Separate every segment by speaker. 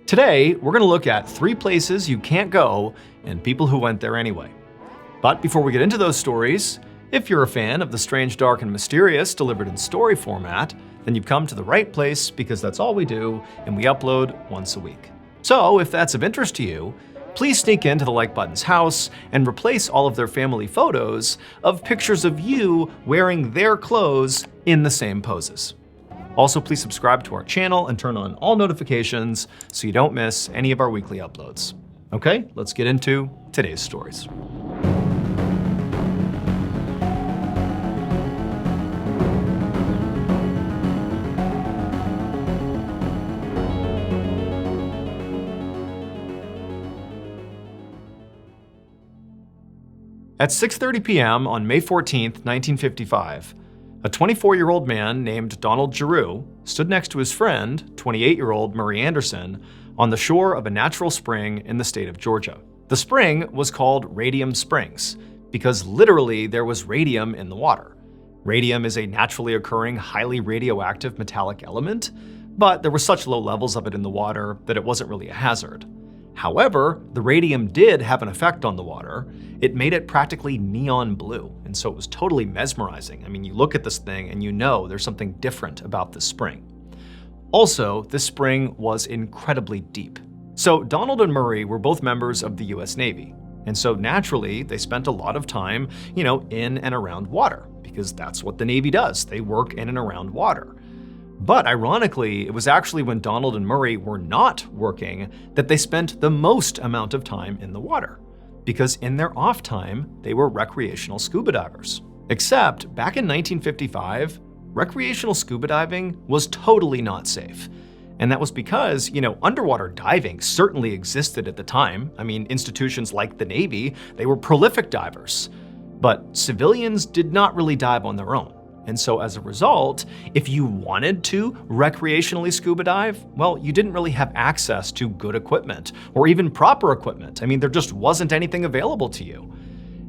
Speaker 1: Today, we're going to look at 3 places you can't go and people who went there anyway. But before we get into those stories, if you're a fan of the strange, dark, and mysterious delivered in story format, then you've come to the right place because that's all we do and we upload once a week. So if that's of interest to you, please sneak into the Like Button's house and replace all of their family photos of pictures of you wearing their clothes in the same poses. Also, please subscribe to our channel and turn on all notifications so you don't miss any of our weekly uploads. Okay, let's get into today's stories. At 6:30 p.m. on May 14, 1955, a 24-year-old man named Donald Giroux stood next to his friend, 28-year-old Murray Anderson, on the shore of a natural spring in the state of Georgia. The spring was called Radium Springs because literally there was radium in the water. Radium is a naturally occurring, highly radioactive metallic element, but there were such low levels of it in the water that it wasn't really a hazard. However, the radium did have an effect on the water. It made it practically neon blue, and so it was totally mesmerizing. I mean, you look at this thing and you know there's something different about this spring. Also, this spring was incredibly deep. So Donald and Murray were both members of the US Navy, and so naturally they spent a lot of time, in and around water, because that's what the Navy does. They work in and around water. But ironically, it was actually when Donald and Murray were not working that they spent the most amount of time in the water, because in their off time, they were recreational scuba divers. Except back in 1955, recreational scuba diving was totally not safe. And that was because, underwater diving certainly existed at the time. I mean, institutions like the Navy, they were prolific divers. But civilians did not really dive on their own. And so as a result, if you wanted to recreationally scuba dive, well, you didn't really have access to good equipment or even proper equipment. I mean, there just wasn't anything available to you.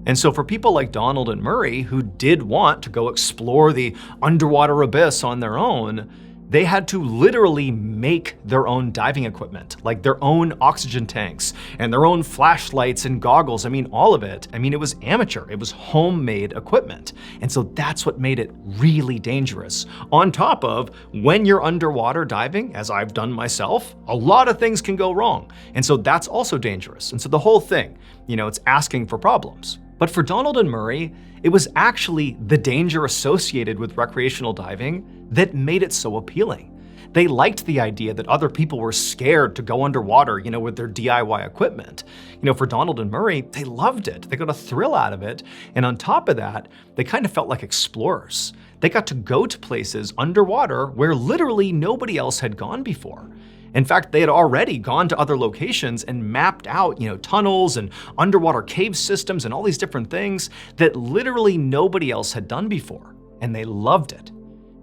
Speaker 1: And so for people like Donald and Murray who did want to go explore the underwater abyss on their own, they had to literally make their own diving equipment, like their own oxygen tanks and their own flashlights and goggles. I mean, all of it. I mean, it was amateur. It was homemade equipment. And so that's what made it really dangerous. On top of when you're underwater diving, as I've done myself, a lot of things can go wrong. And so that's also dangerous. And so the whole thing, it's asking for problems. But for Donald and Murray, it was actually the danger associated with recreational diving that made it so appealing. They liked the idea that other people were scared to go underwater, with their DIY equipment. For Donald and Murray, they loved it. They got a thrill out of it. And on top of that, they kind of felt like explorers. They got to go to places underwater where literally nobody else had gone before. In fact, they had already gone to other locations and mapped out, tunnels and underwater cave systems and all these different things that literally nobody else had done before. And they loved it.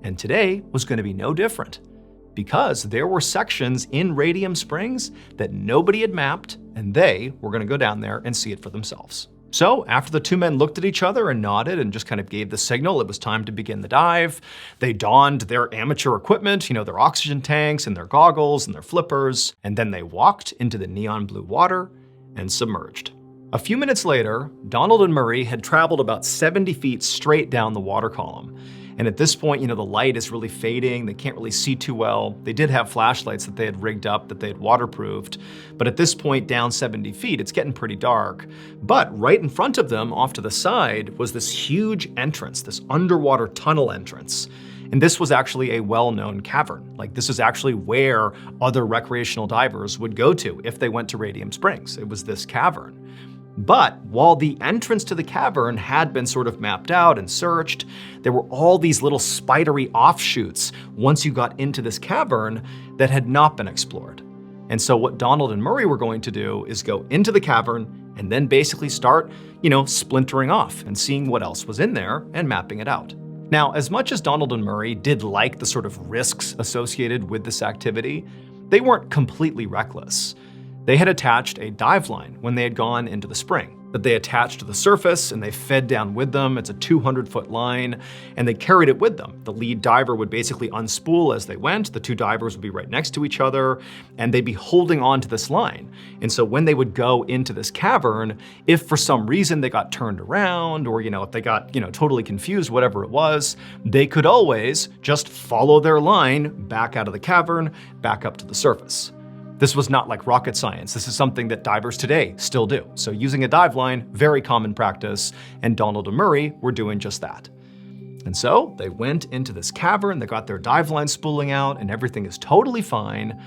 Speaker 1: And today was going to be no different, because there were sections in Radium Springs that nobody had mapped, and they were going to go down there and see it for themselves. So after the two men looked at each other and nodded and just kind of gave the signal it was time to begin the dive, they donned their amateur equipment, their oxygen tanks and their goggles and their flippers, and then they walked into the neon blue water and submerged. A few minutes later, Donald and Murray had traveled about 70 feet straight down the water column. And at this point, the light is really fading. They can't really see too well. They did have flashlights that they had rigged up that they had waterproofed. But at this point, down 70 feet, it's getting pretty dark. But right in front of them, off to the side, was this huge entrance, this underwater tunnel entrance. And this was actually a well-known cavern. Like, this is actually where other recreational divers would go to if they went to Radium Springs. It was this cavern. But while the entrance to the cavern had been sort of mapped out and searched, there were all these little spidery offshoots once you got into this cavern that had not been explored. And so what Donald and Murray were going to do is go into the cavern and then basically start, splintering off and seeing what else was in there and mapping it out. Now, as much as Donald and Murray did like the sort of risks associated with this activity, they weren't completely reckless. They had attached a dive line when they had gone into the spring. that they attached to the surface and they fed down with them. It's a 200-foot line, and they carried it with them. The lead diver would basically unspool as they went. The two divers would be right next to each other, and they'd be holding on to this line. And so when they would go into this cavern, if for some reason they got turned around, or if they got totally confused, whatever it was, they could always just follow their line back out of the cavern, back up to the surface. This was not like rocket science. This is something that divers today still do. So using a dive line, very common practice, and Donald and Murray were doing just that. And so they went into this cavern, they got their dive line spooling out, and everything is totally fine.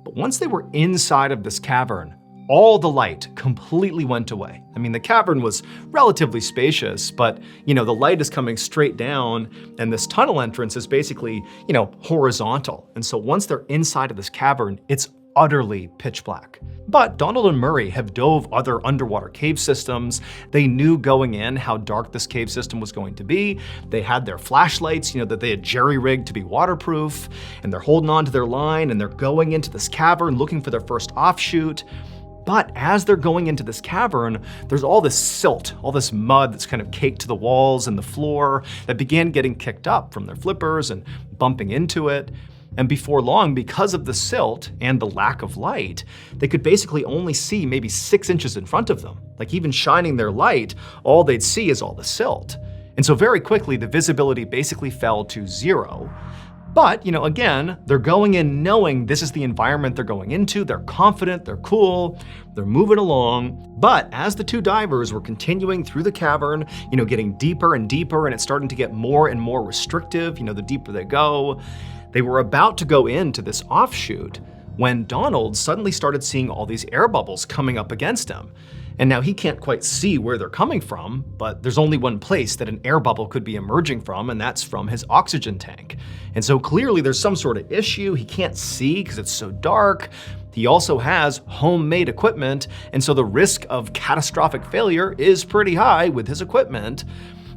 Speaker 1: But once they were inside of this cavern, all the light completely went away. I mean, the cavern was relatively spacious, but the light is coming straight down, and this tunnel entrance is basically, horizontal. And so once they're inside of this cavern, it's utterly pitch black. But Donald and Murray have dove other underwater cave systems. They knew going in how dark this cave system was going to be. They had their flashlights, that they had jerry-rigged to be waterproof, and they're holding on to their line, and they're going into this cavern looking for their first offshoot. But as they're going into this cavern, there's all this silt, all this mud that's kind of caked to the walls and the floor that began getting kicked up from their flippers and bumping into it. And before long, because of the silt and the lack of light, they could basically only see maybe 6 inches in front of them. Like even shining their light, all they'd see is all the silt. And so very quickly, the visibility basically fell to 0. But, again, they're going in knowing this is the environment they're going into. They're confident, they're cool, they're moving along. But as the two divers were continuing through the cavern, getting deeper and deeper, and it's starting to get more and more restrictive, the deeper they go, they were about to go into this offshoot when Donald suddenly started seeing all these air bubbles coming up against him. And now he can't quite see where they're coming from, but there's only one place that an air bubble could be emerging from, and that's from his oxygen tank. And so clearly there's some sort of issue. He can't see because it's so dark. He also has homemade equipment, and so the risk of catastrophic failure is pretty high with his equipment.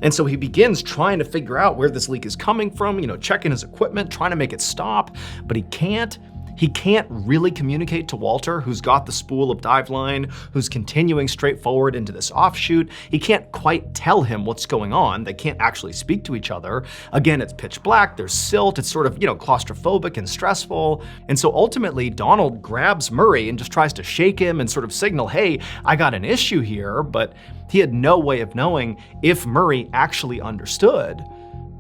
Speaker 1: And so he begins trying to figure out where this leak is coming from, checking his equipment, trying to make it stop, but he can't. He can't really communicate to Walter, who's got the spool of dive line, who's continuing straight forward into this offshoot. He can't quite tell him what's going on. They can't actually speak to each other. Again, it's pitch black, there's silt, it's sort of, claustrophobic and stressful. And so ultimately, Donald grabs Murray and just tries to shake him and sort of signal, hey, I got an issue here, but he had no way of knowing if Murray actually understood.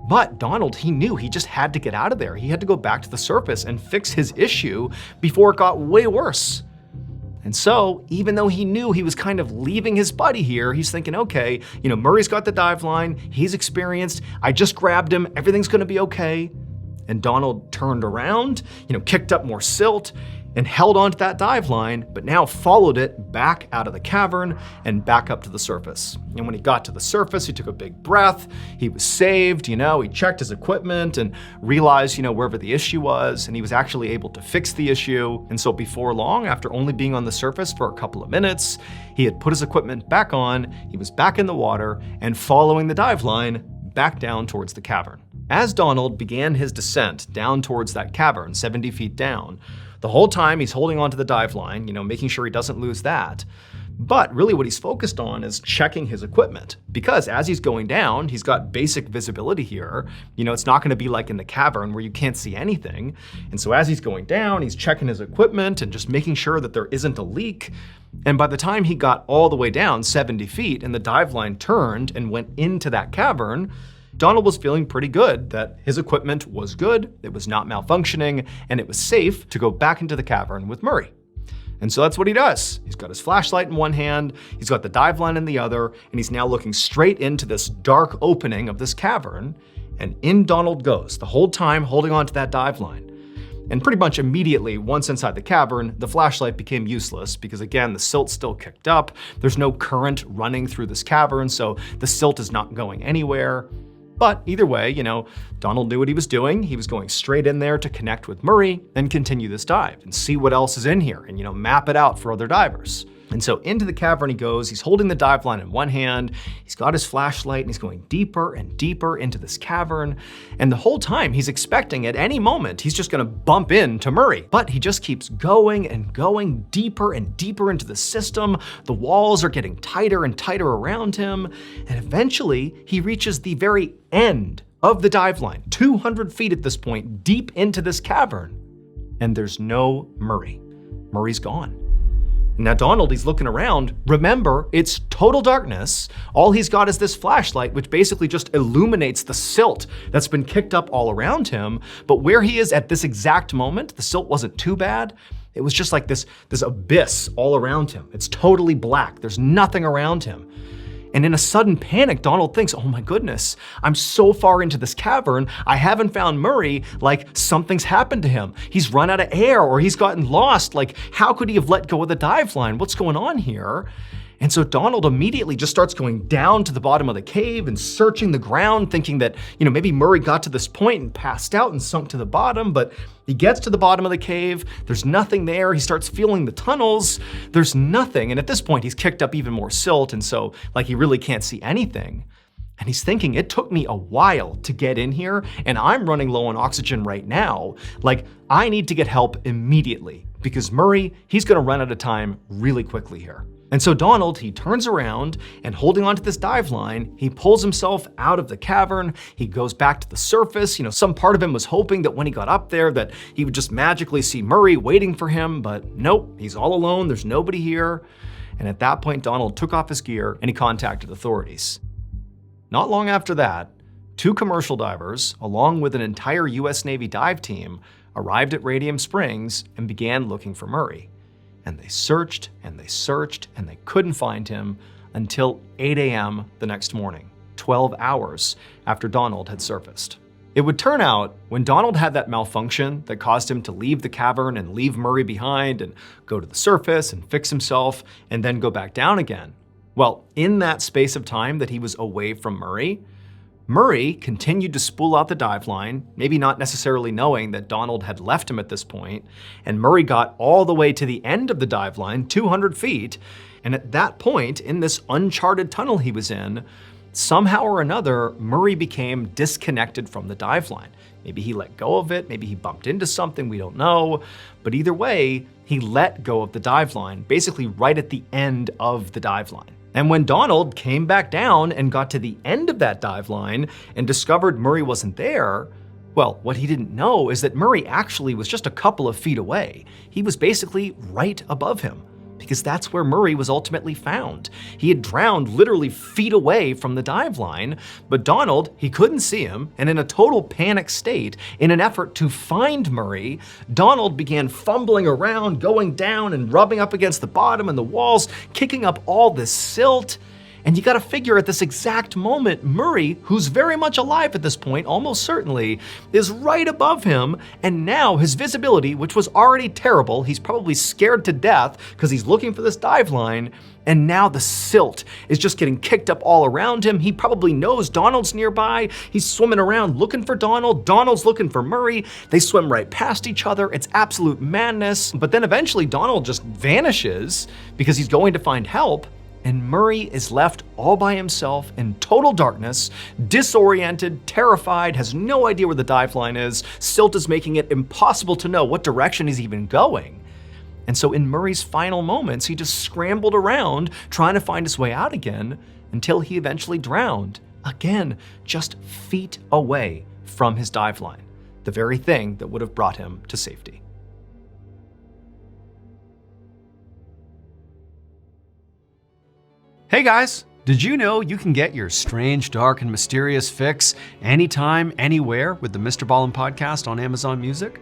Speaker 1: But Donald, he knew he just had to get out of there. He had to go back to the surface and fix his issue before it got way worse. And so, even though he knew he was kind of leaving his buddy here, he's thinking, okay, Murray's got the dive line, he's experienced, I just grabbed him, everything's gonna be okay. And Donald turned around, kicked up more silt, and held onto that dive line, but now followed it back out of the cavern and back up to the surface. And when he got to the surface, he took a big breath, he was saved, he checked his equipment and realized, wherever the issue was, and he was actually able to fix the issue. And so before long, after only being on the surface for a couple of minutes, he had put his equipment back on, he was back in the water, and following the dive line back down towards the cavern. As Donald began his descent down towards that cavern, 70 feet down, the whole time he's holding onto the dive line, making sure he doesn't lose that. But really what he's focused on is checking his equipment, because as he's going down, he's got basic visibility here. It's not going to be like in the cavern where you can't see anything. And so as he's going down, he's checking his equipment and just making sure that there isn't a leak. And by the time he got all the way down 70 feet and the dive line turned and went into that cavern, Donald was feeling pretty good that his equipment was good, it was not malfunctioning, and it was safe to go back into the cavern with Murray. And so that's what he does. He's got his flashlight in one hand, he's got the dive line in the other, and he's now looking straight into this dark opening of this cavern, and in Donald goes, the whole time holding on to that dive line. And pretty much immediately, once inside the cavern, the flashlight became useless because again, the silt's still kicked up, there's no current running through this cavern, so the silt is not going anywhere. But either way, Donald knew what he was doing. He was going straight in there to connect with Murray and continue this dive and see what else is in here and, map it out for other divers. And so into the cavern he goes. He's holding the dive line in one hand. He's got his flashlight and he's going deeper and deeper into this cavern. And the whole time he's expecting at any moment he's just gonna bump into Murray. But he just keeps going and going deeper and deeper into the system. The walls are getting tighter and tighter around him. And eventually he reaches the very end of the dive line, 200 feet at this point, deep into this cavern. And there's no Murray. Murray's gone. Now Donald, he's looking around. Remember, it's total darkness. All he's got is this flashlight, which basically just illuminates the silt that's been kicked up all around him. But where he is at this exact moment, the silt wasn't too bad. It was just like this abyss all around him. It's totally black. There's nothing around him. And in a sudden panic, Donald thinks, oh my goodness, I'm so far into this cavern, I haven't found Murray, like something's happened to him. He's run out of air or he's gotten lost. Like, how could he have let go of the dive line? What's going on here? And so Donald immediately just starts going down to the bottom of the cave and searching the ground, thinking that, maybe Murray got to this point and passed out and sunk to the bottom, but he gets to the bottom of the cave, there's nothing there. He starts feeling the tunnels, there's nothing. And at this point, he's kicked up even more silt, and so he really can't see anything. And he's thinking, it took me a while to get in here, and I'm running low on oxygen right now. Like, I need to get help immediately, because Murray, he's gonna run out of time really quickly here. And so Donald, he turns around and holding onto this dive line, he pulls himself out of the cavern. He goes back to the surface. Some part of him was hoping that when he got up there that he would just magically see Murray waiting for him, but nope, he's all alone. There's nobody here. And at that point, Donald took off his gear and he contacted authorities. Not long after that, 2 commercial divers, along with an entire US Navy dive team, arrived at Radium Springs and began looking for Murray. And they searched and they searched and they couldn't find him until 8 a.m. the next morning, 12 hours after Donald had surfaced. It would turn out when Donald had that malfunction that caused him to leave the cavern and leave Murray behind and go to the surface and fix himself and then go back down again. Well, in that space of time that he was away from Murray, Murray continued to spool out the dive line, maybe not necessarily knowing that Donald had left him at this point, and Murray got all the way to the end of the dive line, 200 feet, and at that point, in this uncharted tunnel he was in, somehow or another, Murray became disconnected from the dive line. Maybe he let go of it, maybe he bumped into something, we don't know, but either way, he let go of the dive line, basically right at the end of the dive line. And when Donald came back down and got to the end of that dive line and discovered Murray wasn't there, well, what he didn't know is that Murray actually was just a couple of feet away. He was basically right above him, because that's where Murray was ultimately found. He had drowned literally feet away from the dive line, but Donald, he couldn't see him, and in a total panic state, in an effort to find Murray, Donald began fumbling around, going down and rubbing up against the bottom and the walls, kicking up all this silt. And you gotta figure at this exact moment, Murray, who's very much alive at this point, almost certainly, is right above him, and now his visibility, which was already terrible, he's probably scared to death because he's looking for this dive line, and now the silt is just getting kicked up all around him. He probably knows Donald's nearby. He's swimming around looking for Donald. Donald's looking for Murray. They swim right past each other. It's absolute madness. But then eventually Donald just vanishes because he's going to find help. And Murray is left all by himself in total darkness, disoriented, terrified, has no idea where the dive line is. Silt is making it impossible to know what direction he's even going. And so in Murray's final moments, he just scrambled around trying to find his way out again until he eventually drowned, again, just feet away from his dive line, the very thing that would have brought him to safety. Hey guys, did you know you can get your strange, dark, and mysterious fix anytime, anywhere with the Mr. Ballin podcast on Amazon Music?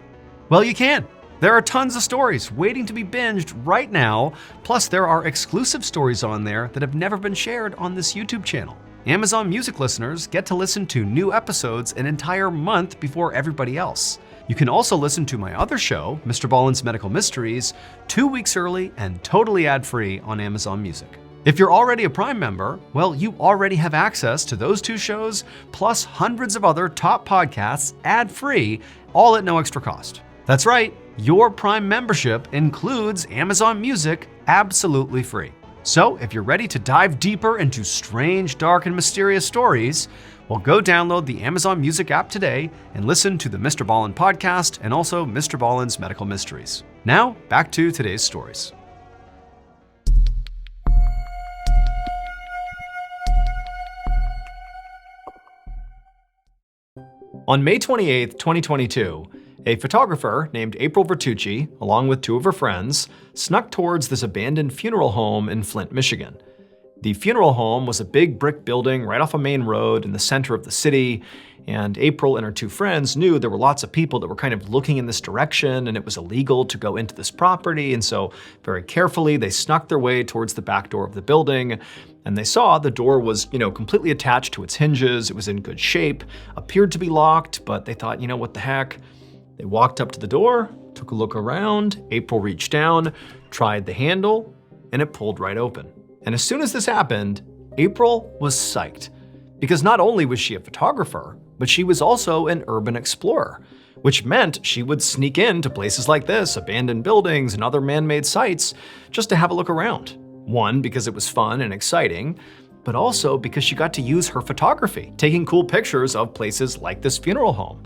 Speaker 1: Well, you can. There are tons of stories waiting to be binged right now, plus there are exclusive stories on there that have never been shared on this YouTube channel. Amazon Music listeners get to listen to new episodes an entire month before everybody else. You can also listen to my other show, Mr. Ballin's Medical Mysteries, 2 weeks early and totally ad-free on Amazon Music. If you're already a Prime member, well, you already have access to those 2 shows, plus hundreds of other top podcasts ad-free, all at no extra cost. That's right, your Prime membership includes Amazon Music absolutely free. So if you're ready to dive deeper into strange, dark, and mysterious stories, well, go download the Amazon Music app today and listen to the Mr. Ballin podcast and also Mr. Ballin's Medical Mysteries. Now, back to today's stories. On May 28, 2022, a photographer named April Vertucci, along with two of her friends, snuck towards this abandoned funeral home in Flint, Michigan. The funeral home was a big brick building right off a main road in the center of the city, and April and her two friends knew there were lots of people that were kind of looking in this direction, and it was illegal to go into this property, and so very carefully they snuck their way towards the back door of the building, and they saw the door was, completely attached to its hinges. It was in good shape, appeared to be locked, but they thought, what the heck? They walked up to the door, took a look around, April reached down, tried the handle, and it pulled right open. And as soon as this happened, April was psyched. Because not only was she a photographer, but she was also an urban explorer, which meant she would sneak into places like this, abandoned buildings and other man-made sites, just to have a look around. One, because it was fun and exciting, but also because she got to use her photography, taking cool pictures of places like this funeral home.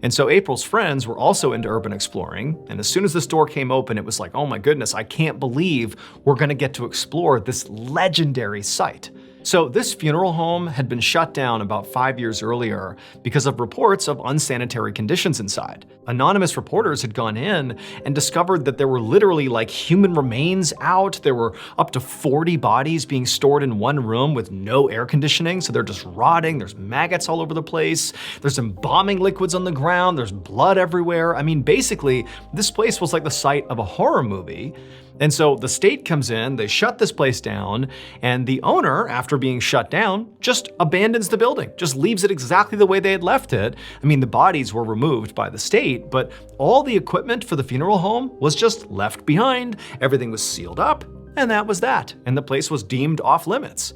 Speaker 1: And so April's friends were also into urban exploring, and as soon as this door came open, it was like, oh my goodness, I can't believe we're gonna get to explore this legendary site. So this funeral home had been shut down about 5 years earlier because of reports of unsanitary conditions inside. Anonymous reporters had gone in and discovered that there were literally like human remains out. There were up to 40 bodies being stored in one room with no air conditioning, so they're just rotting. There's maggots all over the place. There's embalming liquids on the ground. There's blood everywhere. I mean, basically, this place was like the site of a horror movie. And so the state comes in, they shut this place down, and the owner, after being shut down, just abandons the building, just leaves it exactly the way they had left it. I mean, the bodies were removed by the state, but all the equipment for the funeral home was just left behind. Everything was sealed up, and that was that. And the place was deemed off limits.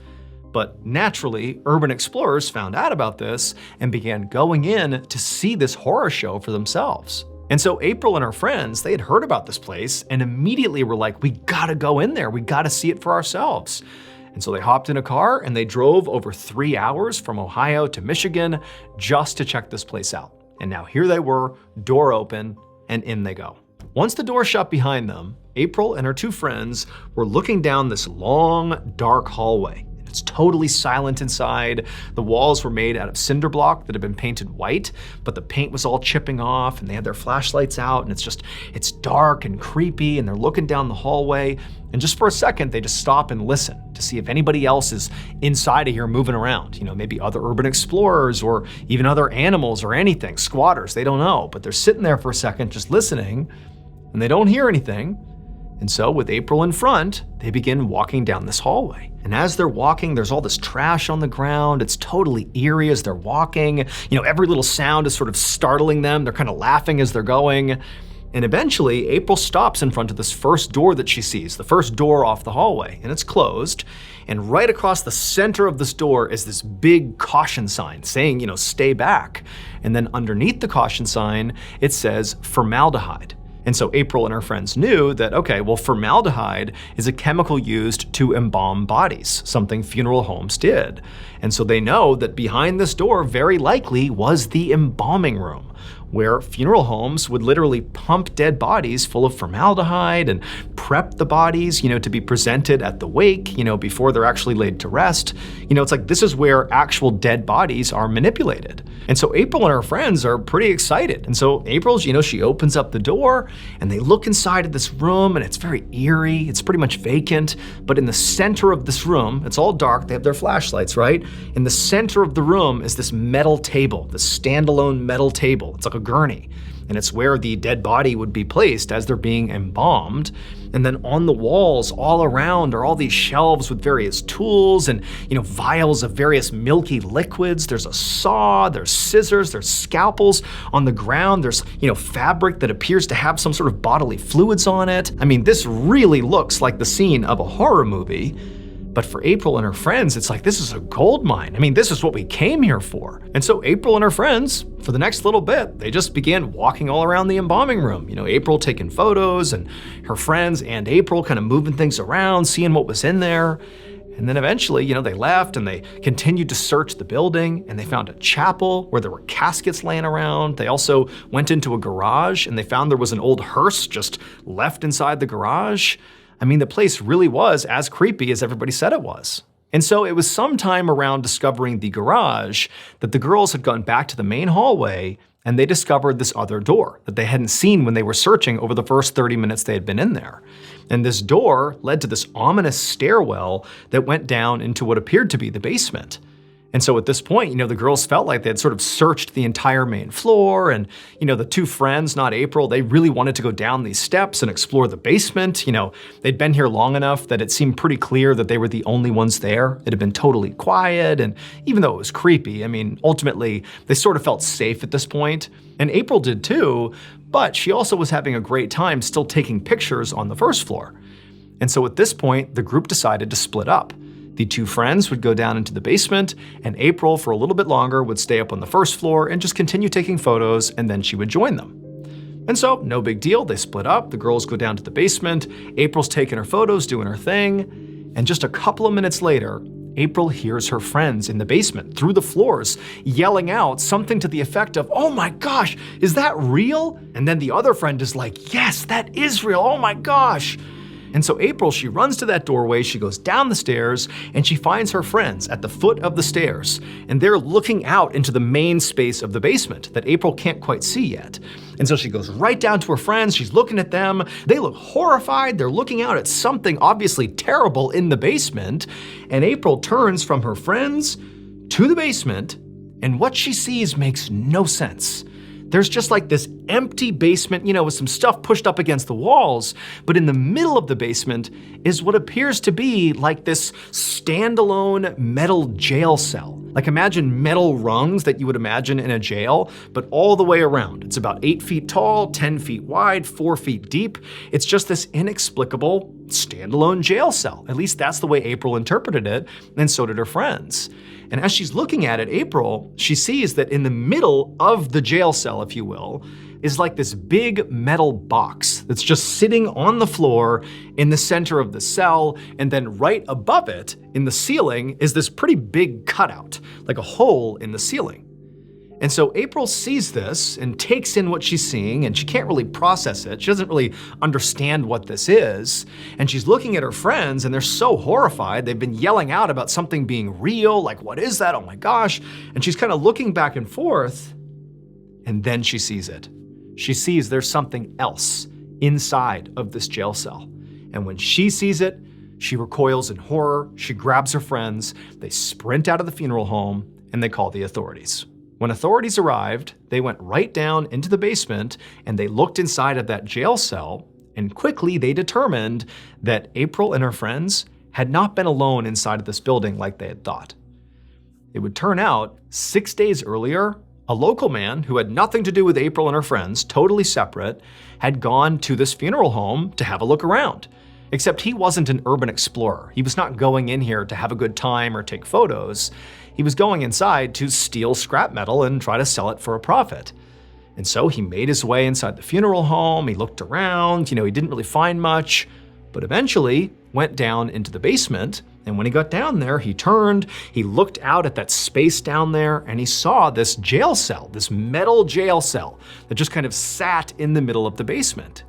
Speaker 1: But naturally, urban explorers found out about this and began going in to see this horror show for themselves. And so April and her friends, they had heard about this place and immediately were like, we gotta go in there, we gotta see it for ourselves. And so they hopped in a car and they drove over 3 hours from Ohio to Michigan just to check this place out. And now here they were, door open, and in they go. Once the door shut behind them, April and her two friends were looking down this long, dark hallway. It's totally silent inside. The walls were made out of cinder block that had been painted white, but the paint was all chipping off, and they had their flashlights out, and it's dark and creepy, and they're looking down the hallway, and just for a second, they just stop and listen to see if anybody else is inside of here moving around. Maybe other urban explorers or even other animals or anything, squatters, they don't know, but they're sitting there for a second just listening, and they don't hear anything. And so with April in front, they begin walking down this hallway. And as they're walking, there's all this trash on the ground. It's totally eerie as they're walking. Every little sound is sort of startling them. They're kind of laughing as they're going. And eventually, April stops in front of this first door that she sees, the first door off the hallway, and it's closed. And right across the center of this door is this big caution sign saying, stay back. And then underneath the caution sign, it says formaldehyde. And so April and her friends knew that, okay, well, formaldehyde is a chemical used to embalm bodies, something funeral homes did. And so they know that behind this door very likely was the embalming room, where funeral homes would literally pump dead bodies full of formaldehyde and prep the bodies, to be presented at the wake, before they're actually laid to rest. It's like this is where actual dead bodies are manipulated. And so April and her friends are pretty excited. And so April's, she opens up the door and they look inside of this room and it's very eerie. It's pretty much vacant, but in the center of this room, it's all dark. They have their flashlights, right? In the center of the room is this metal table, this standalone metal table. It's like a gurney, and it's where the dead body would be placed as they're being embalmed. And then on the walls all around are all these shelves with various tools and, vials of various milky liquids. There's a saw, there's scissors, there's scalpels. On the ground, there's, fabric that appears to have some sort of bodily fluids on it. I mean, this really looks like the scene of a horror movie. But for April and her friends, it's like, this is a gold mine. I mean, this is what we came here for. And so April and her friends, for the next little bit, they just began walking all around the embalming room. April taking photos, and her friends and April kind of moving things around, seeing what was in there. And then eventually, they left and they continued to search the building, and they found a chapel where there were caskets laying around. They also went into a garage and they found there was an old hearse just left inside the garage. I mean, the place really was as creepy as everybody said it was. And so it was sometime around discovering the garage that the girls had gone back to the main hallway, and they discovered this other door that they hadn't seen when they were searching over the first 30 minutes they had been in there. And this door led to this ominous stairwell that went down into what appeared to be the basement. And so at this point, the girls felt like they had sort of searched the entire main floor, and, the two friends, not April, they really wanted to go down these steps and explore the basement. They'd been here long enough that it seemed pretty clear that they were the only ones there. It had been totally quiet, and even though it was creepy, ultimately, they sort of felt safe at this point. And April did too, but she also was having a great time still taking pictures on the first floor. And so at this point, the group decided to split up. The two friends would go down into the basement, and April, for a little bit longer, would stay up on the first floor and just continue taking photos, and then she would join them. And so, no big deal, they split up, the girls go down to the basement, April's taking her photos, doing her thing, and just a couple of minutes later, April hears her friends in the basement, through the floors, yelling out something to the effect of, "Oh my gosh, is that real?" And then the other friend is like, "Yes, that is real, oh my gosh." And so April, she runs to that doorway, she goes down the stairs, and she finds her friends at the foot of the stairs. And they're looking out into the main space of the basement that April can't quite see yet. And so she goes right down to her friends, she's looking at them, they look horrified, they're looking out at something obviously terrible in the basement. And April turns from her friends to the basement, and what she sees makes no sense. There's just like this empty basement, with some stuff pushed up against the walls, but in the middle of the basement is what appears to be like this standalone metal jail cell. Like imagine metal rungs that you would imagine in a jail, but all the way around. It's about 8 feet tall, 10 feet wide, 4 feet deep. It's just this inexplicable standalone jail cell. At least that's the way April interpreted it, and so did her friends. And as she's looking at it, April, she sees that in the middle of the jail cell, if you will, is like this big metal box that's just sitting on the floor in the center of the cell, and then right above it, in the ceiling, is this pretty big cutout, like a hole in the ceiling. And so April sees this and takes in what she's seeing, and she can't really process it. She doesn't really understand what this is. And she's looking at her friends, and they're so horrified. They've been yelling out about something being real, like, what is that? Oh my gosh. And she's kind of looking back and forth, and then she sees it. She sees there's something else inside of this jail cell. And when she sees it, she recoils in horror, she grabs her friends, they sprint out of the funeral home, and they call the authorities. When authorities arrived, they went right down into the basement and they looked inside of that jail cell, and quickly they determined that April and her friends had not been alone inside of this building like they had thought. It would turn out 6 days earlier, a local man who had nothing to do with April and her friends, totally separate, had gone to this funeral home to have a look around. Except he wasn't an urban explorer. He was not going in here to have a good time or take photos. He was going inside to steal scrap metal and try to sell it for a profit. And so he made his way inside the funeral home, he looked around, he didn't really find much, but eventually went down into the basement. And when he got down there, he turned, he looked out at that space down there, and he saw this jail cell, this metal jail cell that just kind of sat in the middle of the basement.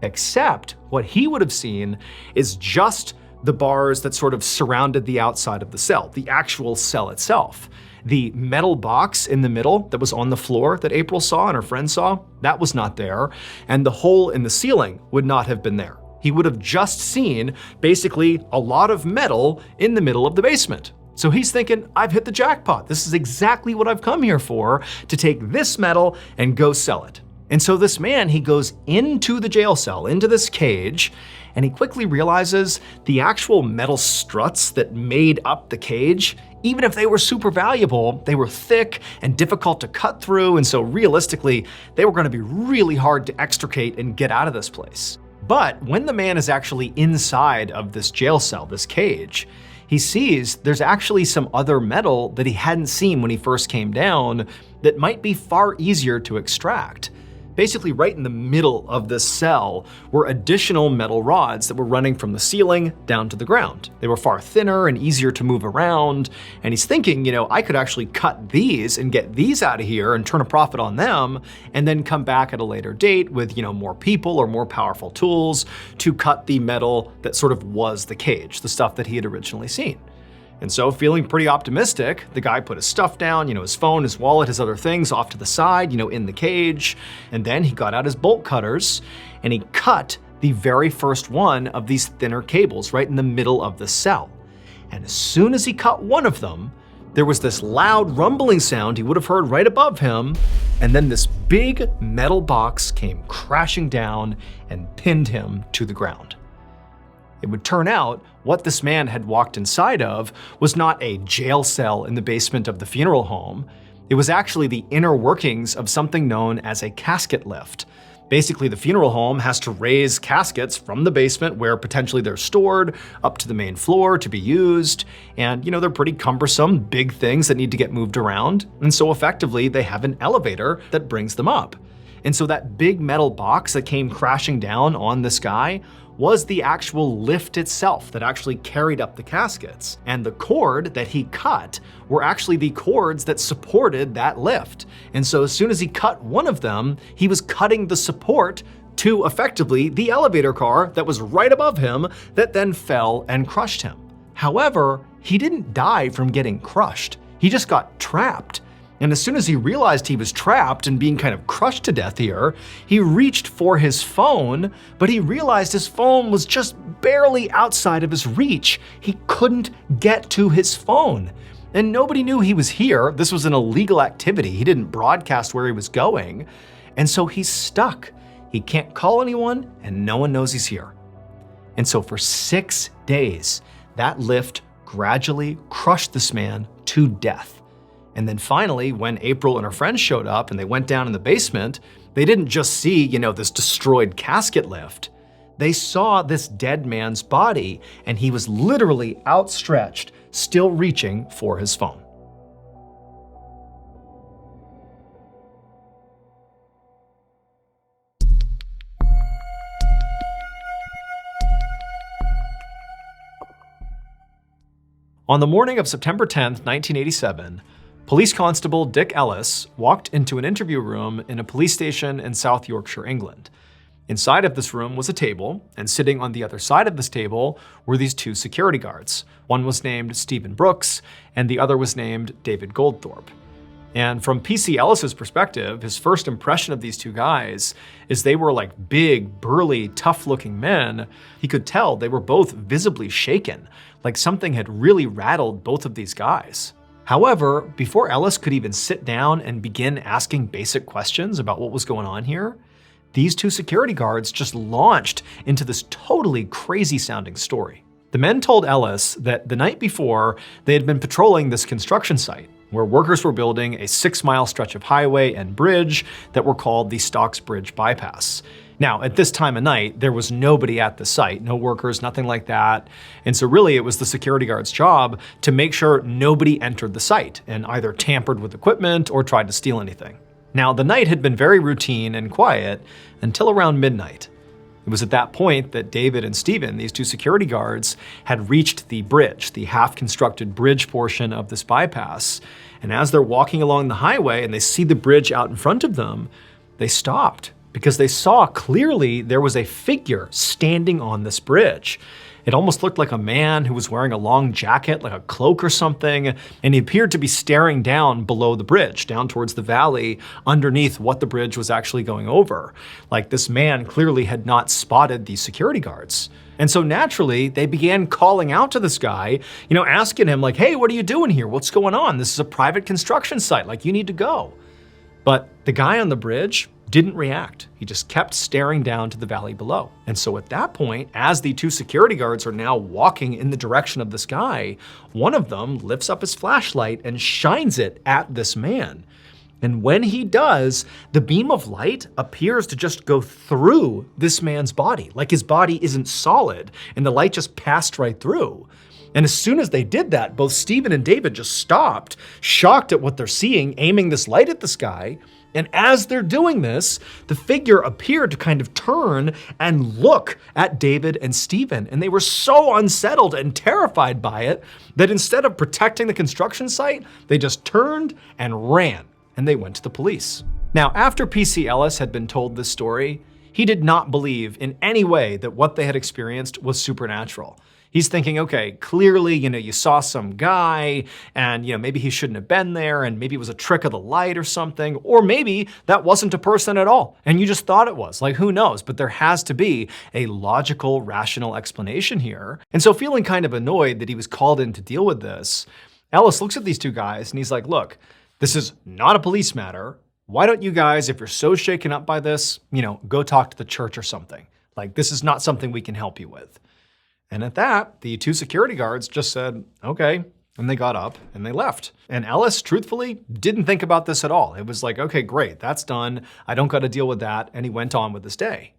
Speaker 1: Except what he would have seen is just the bars that sort of surrounded the outside of the cell, the actual cell itself. The metal box in the middle that was on the floor that April saw and her friend saw, that was not there, and the hole in the ceiling would not have been there. He would have just seen basically a lot of metal in the middle of the basement. So he's thinking, I've hit the jackpot. This is exactly what I've come here for, to take this metal and go sell it. And so this man, he goes into the jail cell, into this cage, and he quickly realizes the actual metal struts that made up the cage, even if they were super valuable, they were thick and difficult to cut through, and so realistically, they were going to be really hard to extricate and get out of this place. But when the man is actually inside of this jail cell, this cage, he sees there's actually some other metal that he hadn't seen when he first came down that might be far easier to extract. Basically, right in the middle of this cell were additional metal rods that were running from the ceiling down to the ground. They were far thinner and easier to move around, and he's thinking, I could actually cut these and get these out of here and turn a profit on them, and then come back at a later date with, more people or more powerful tools to cut the metal that sort of was the cage, the stuff that he had originally seen. And so, feeling pretty optimistic, the guy put his stuff down, his phone, his wallet, his other things off to the side, in the cage. And then he got out his bolt cutters and he cut the very first one of these thinner cables right in the middle of the cell. And as soon as he cut one of them, there was this loud rumbling sound he would have heard right above him. And then this big metal box came crashing down and pinned him to the ground. It would turn out what this man had walked inside of was not a jail cell in the basement of the funeral home. It was actually the inner workings of something known as a casket lift. Basically, the funeral home has to raise caskets from the basement where potentially they're stored up to the main floor to be used. And, they're pretty cumbersome, big things that need to get moved around. And so effectively, they have an elevator that brings them up. And so that big metal box that came crashing down on this guy was the actual lift itself that actually carried up the caskets. And the cord that he cut were actually the cords that supported that lift. And so as soon as he cut one of them, he was cutting the support to effectively the elevator car that was right above him that then fell and crushed him. However, he didn't die from getting crushed. He just got trapped. And as soon as he realized he was trapped and being kind of crushed to death here, he reached for his phone, but he realized his phone was just barely outside of his reach. He couldn't get to his phone. And nobody knew he was here. This was an illegal activity. He didn't broadcast where he was going. And so he's stuck. He can't call anyone, and no one knows he's here. And so for 6 days, that lift gradually crushed this man to death. And then finally, when April and her friends showed up and they went down in the basement, they didn't just see, this destroyed casket lift. They saw this dead man's body, and he was literally outstretched, still reaching for his phone. On the morning of September 10th, 1987, Police Constable Dick Ellis walked into an interview room in a police station in South Yorkshire, England. Inside of this room was a table, and sitting on the other side of this table were these two security guards. One was named Stephen Brooks, and the other was named David Goldthorpe. And from PC Ellis's perspective, his first impression of these two guys is they were like big, burly, tough-looking men. He could tell they were both visibly shaken, like something had really rattled both of these guys. However, before Ellis could even sit down and begin asking basic questions about what was going on here, these two security guards just launched into this totally crazy-sounding story. The men told Ellis that the night before, they had been patrolling this construction site where workers were building a 6-mile stretch of highway and bridge that were called the Stocks Bridge Bypass. Now, at this time of night, there was nobody at the site, no workers, nothing like that. And so really it was the security guard's job to make sure nobody entered the site and either tampered with equipment or tried to steal anything. Now, the night had been very routine and quiet until around midnight. It was at that point that David and Stephen, these two security guards, had reached the bridge, the half-constructed bridge portion of this bypass. And as they're walking along the highway and they see the bridge out in front of them, they stopped because they saw clearly there was a figure standing on this bridge. It almost looked like a man who was wearing a long jacket, like a cloak or something, and he appeared to be staring down below the bridge, down towards the valley, underneath what the bridge was actually going over. Like this man clearly had not spotted these security guards. And so naturally, they began calling out to this guy, asking him like, hey, what are you doing here? What's going on? This is a private construction site, like you need to go. But the guy on the bridge didn't react. He just kept staring down to the valley below. And so at that point, as the two security guards are now walking in the direction of this guy, one of them lifts up his flashlight and shines it at this man. And when he does, the beam of light appears to just go through this man's body, like his body isn't solid, and the light just passed right through. And as soon as they did that, both Stephen and David just stopped, shocked at what they're seeing, aiming this light at the sky. And as they're doing this, the figure appeared to kind of turn and look at David and Stephen. And they were so unsettled and terrified by it that instead of protecting the construction site, they just turned and ran. And they went to the police. Now, after P.C. Ellis had been told this story, he did not believe in any way that what they had experienced was supernatural. He's thinking, okay, clearly, you saw some guy and, maybe he shouldn't have been there and maybe it was a trick of the light or something, or maybe that wasn't a person at all and you just thought it was. Like, who knows? But there has to be a logical, rational explanation here. And so feeling kind of annoyed that he was called in to deal with this, Ellis looks at these two guys and he's like, look, this is not a police matter. Why don't you guys, if you're so shaken up by this, go talk to the church or something. Like, this is not something we can help you with. And at that, the two security guards just said, okay, and they got up and they left. And Ellis, truthfully, didn't think about this at all. It was like, okay, great, that's done. I don't got to deal with that. And he went on with his day.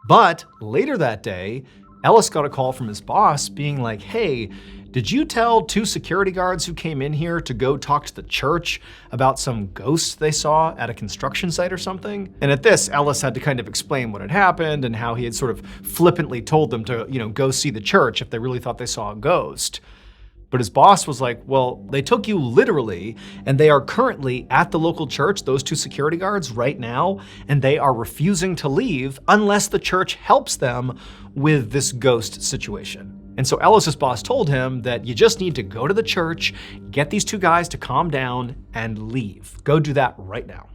Speaker 1: But later that day, Ellis got a call from his boss being like, hey, did you tell two security guards who came in here to go talk to the church about some ghosts they saw at a construction site or something? And at this, Ellis had to kind of explain what had happened and how he had sort of flippantly told them to, go see the church if they really thought they saw a ghost. But his boss was like, well, they took you literally, and they are currently at the local church, those two security guards right now, and they are refusing to leave unless the church helps them with this ghost situation. And so Ellis's boss told him that you just need to go to the church, get these two guys to calm down, and leave. Go do that right now.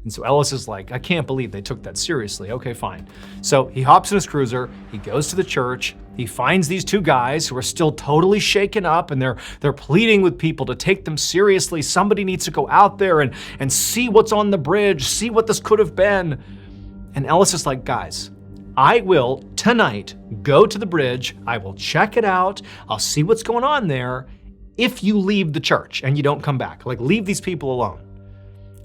Speaker 1: And so Ellis is like, I can't believe they took that seriously. Okay, fine. So he hops in his cruiser, he goes to the church, he finds these two guys who are still totally shaken up and they're pleading with people to take them seriously. Somebody needs to go out there and see what's on the bridge, see what this could have been. And Ellis is like, guys, I will tonight go to the bridge, I will check it out, I'll see what's going on there if you leave the church and you don't come back. Like, leave these people alone.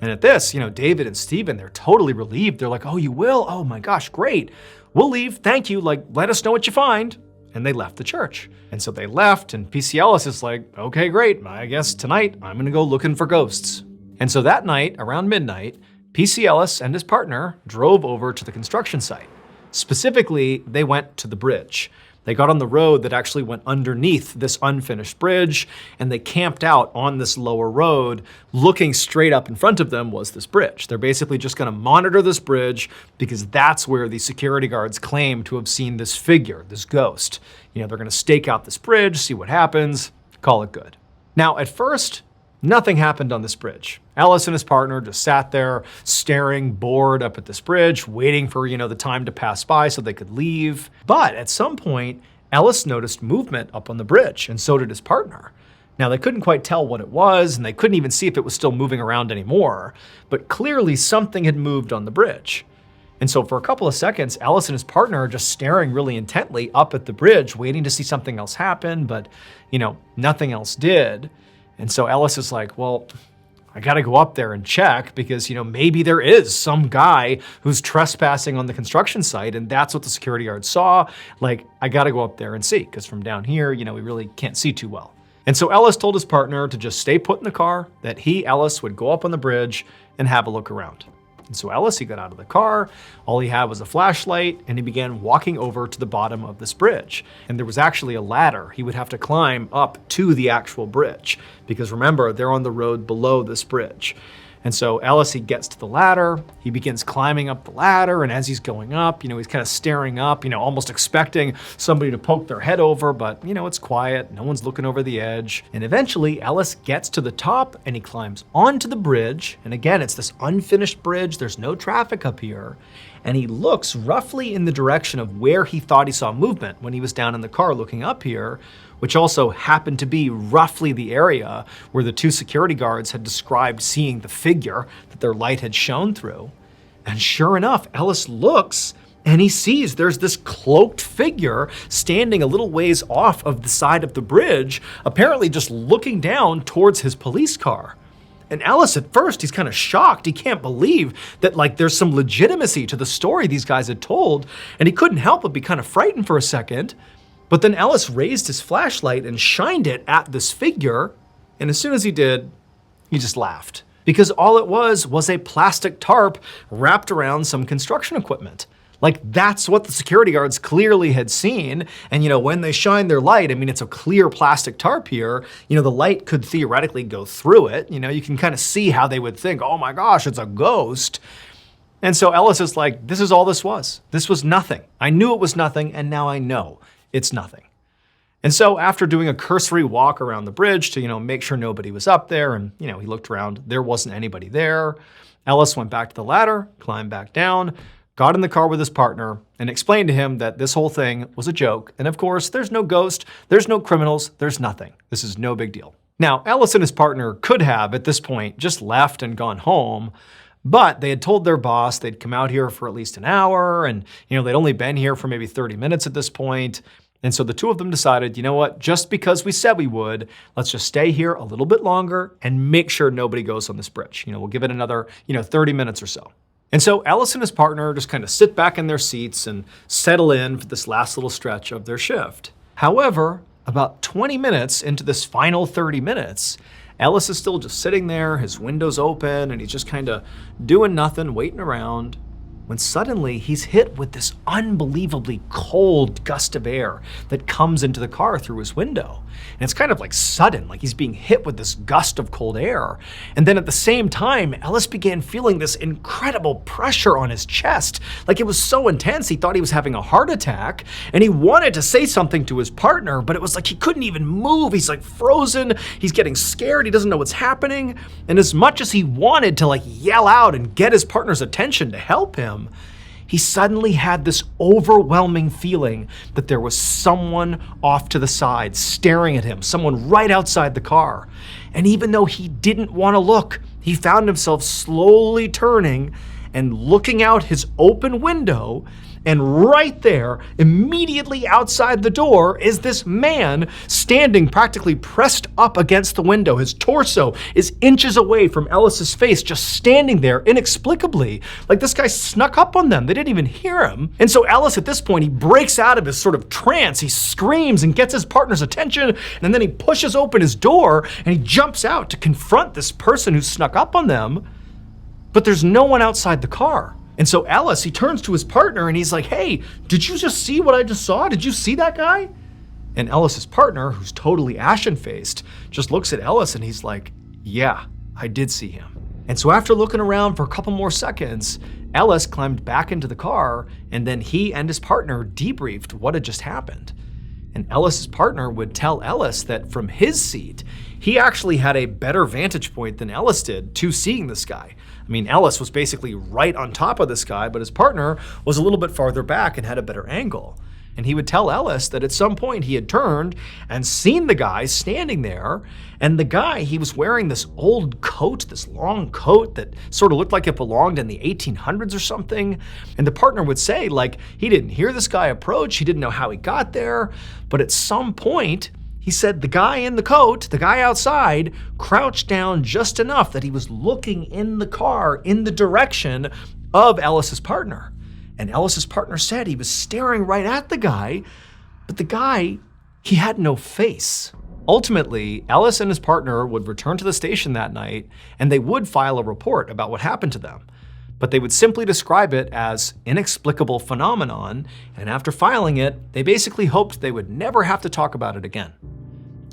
Speaker 1: And at this, David and Stephen, they're totally relieved. They're like, oh, you will? Oh my gosh, great. We'll leave, thank you, let us know what you find. And they left the church. And so they left, and P.C. Ellis is like, okay, great, I guess tonight I'm gonna go looking for ghosts. And so that night, around midnight, P.C. Ellis and his partner drove over to the construction site. Specifically, they went to the bridge. They got on the road that actually went underneath this unfinished bridge, and they camped out on this lower road. Looking straight up in front of them was this bridge. They're basically just gonna monitor this bridge because that's where the security guards claim to have seen this figure, this ghost. They're gonna stake out this bridge, see what happens, call it good. Now, at first, nothing happened on this bridge. Ellis and his partner just sat there staring bored up at this bridge, waiting for, the time to pass by so they could leave. But at some point, Ellis noticed movement up on the bridge, and so did his partner. Now, they couldn't quite tell what it was, and they couldn't even see if it was still moving around anymore, but clearly something had moved on the bridge. And so for a couple of seconds, Ellis and his partner are just staring really intently up at the bridge, waiting to see something else happen, but, nothing else did. And so Ellis is like, well, I gotta go up there and check because, maybe there is some guy who's trespassing on the construction site and that's what the security guard saw. Like, I gotta go up there and see because from down here, we really can't see too well. And so Ellis told his partner to just stay put in the car, that he, Ellis, would go up on the bridge and have a look around. And so Ellis, he got out of the car, all he had was a flashlight, and he began walking over to the bottom of this bridge. And there was actually a ladder he would have to climb up to the actual bridge, because remember, they're on the road below this bridge. And so Ellis, he gets to the ladder, he begins climbing up the ladder, and as he's going up, he's kind of staring up, almost expecting somebody to poke their head over, but it's quiet, no one's looking over the edge. And eventually Ellis gets to the top and he climbs onto the bridge. And again, it's this unfinished bridge, there's no traffic up here. And he looks roughly in the direction of where he thought he saw movement when he was down in the car looking up here, which also happened to be roughly the area where the two security guards had described seeing the figure that their light had shone through. And sure enough, Ellis looks and he sees there's this cloaked figure standing a little ways off of the side of the bridge, apparently just looking down towards his police car. And Ellis, at first, he's kind of shocked. He can't believe that like there's some legitimacy to the story these guys had told, and he couldn't help but be kind of frightened for a second. But then Ellis raised his flashlight and shined it at this figure, and as soon as he did, he just laughed. Because all it was a plastic tarp wrapped around some construction equipment. Like, that's what the security guards clearly had seen. And, when they shine their light, I mean, it's a clear plastic tarp here. The light could theoretically go through it. You can kind of see how they would think, oh my gosh, it's a ghost. And so Ellis is like, this is all this was. This was nothing. I knew it was nothing, and now I know it's nothing. And so after doing a cursory walk around the bridge to, make sure nobody was up there, and, he looked around, there wasn't anybody there. Ellis went back to the ladder, climbed back down, got in the car with his partner, and explained to him that this whole thing was a joke. And of course, there's no ghost, there's no criminals, there's nothing. This is no big deal. Now, Ellis and his partner could have, at this point, just left and gone home, but they had told their boss they'd come out here for at least an hour, and they'd only been here for maybe 30 minutes at this point. And so the two of them decided, you know what, just because we said we would, let's just stay here a little bit longer and make sure nobody goes on this bridge. We'll give it another, 30 minutes or so. And so Ellis and his partner just kind of sit back in their seats and settle in for this last little stretch of their shift. However, about 20 minutes into this final 30 minutes, Ellis is still just sitting there, his window's open, and he's just kind of doing nothing, waiting around, when suddenly he's hit with this unbelievably cold gust of air that comes into the car through his window. And it's kind of like sudden, like he's being hit with this gust of cold air. And then at the same time, Ellis began feeling this incredible pressure on his chest. Like it was so intense, he thought he was having a heart attack, and he wanted to say something to his partner, but it was like he couldn't even move. He's like frozen, he's getting scared, he doesn't know what's happening. And as much as he wanted to like yell out and get his partner's attention to help him, he suddenly had this overwhelming feeling that there was someone off to the side staring at him, someone right outside the car. And even though he didn't want to look, he found himself slowly turning and looking out his open window, and right there, immediately outside the door, is this man standing practically pressed up against the window. His torso is inches away from Ellis's face, just standing there inexplicably. Like this guy snuck up on them. They didn't even hear him. And so Ellis, at this point, he breaks out of his sort of trance. He screams and gets his partner's attention, and then he pushes open his door and he jumps out to confront this person who snuck up on them. But there's no one outside the car. And so Ellis, he turns to his partner and he's like, hey, did you just see what I just saw? Did you see that guy? And Ellis's partner, who's totally ashen-faced, just looks at Ellis and he's like, yeah, I did see him. And so after looking around for a couple more seconds, Ellis climbed back into the car, and then he and his partner debriefed what had just happened. And Ellis's partner would tell Ellis that from his seat, he actually had a better vantage point than Ellis did to seeing this guy. I mean, Ellis was basically right on top of this guy, but his partner was a little bit farther back and had a better angle. And he would tell Ellis that at some point he had turned and seen the guy standing there. And the guy, he was wearing this old coat, this long coat that sort of looked like it belonged in the 1800s or something. And the partner would say, like, he didn't hear this guy approach. He didn't know how he got there. But at some point, he said the guy in the coat, the guy outside, crouched down just enough that he was looking in the car in the direction of Ellis's partner. And Ellis's partner said he was staring right at the guy, but the guy, he had no face. Ultimately, Ellis and his partner would return to the station that night, and they would file a report about what happened to them. But they would simply describe it as inexplicable phenomenon, and after filing it, they basically hoped they would never have to talk about it again.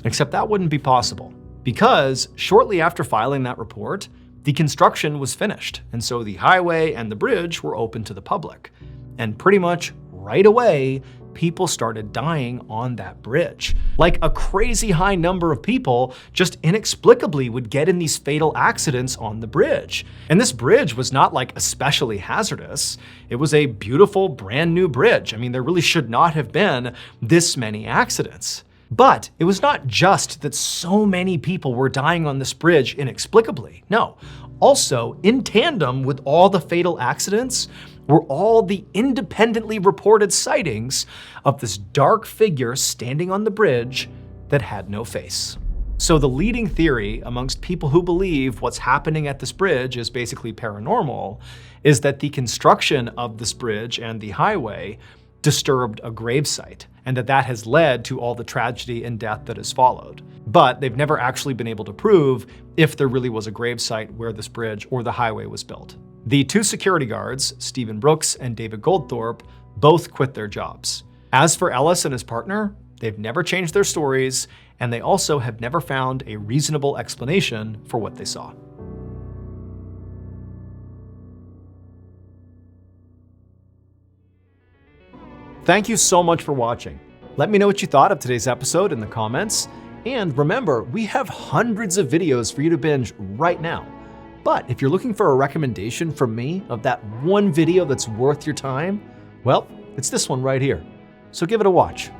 Speaker 1: Except that wouldn't be possible, because shortly after filing that report, the construction was finished, and so the highway and the bridge were open to the public. And pretty much right away, people started dying on that bridge. Like a crazy high number of people just inexplicably would get in these fatal accidents on the bridge. And this bridge was not like especially hazardous. It was a beautiful brand new bridge. I mean, there really should not have been this many accidents. But it was not just that so many people were dying on this bridge inexplicably. No, also in tandem with all the fatal accidents were all the independently reported sightings of this dark figure standing on the bridge that had no face. So the leading theory amongst people who believe what's happening at this bridge is basically paranormal is that the construction of this bridge and the highway disturbed a gravesite, and that has led to all the tragedy and death that has followed. But they've never actually been able to prove if there really was a gravesite where this bridge or the highway was built. The two security guards, Stephen Brooks and David Goldthorpe, both quit their jobs. As for Ellis and his partner, they've never changed their stories, and they also have never found a reasonable explanation for what they saw. Thank you so much for watching. Let me know what you thought of today's episode in the comments. And remember, we have hundreds of videos for you to binge right now. But if you're looking for a recommendation from me of that one video that's worth your time, well, it's this one right here. So give it a watch.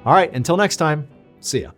Speaker 1: All right, until next time, see ya.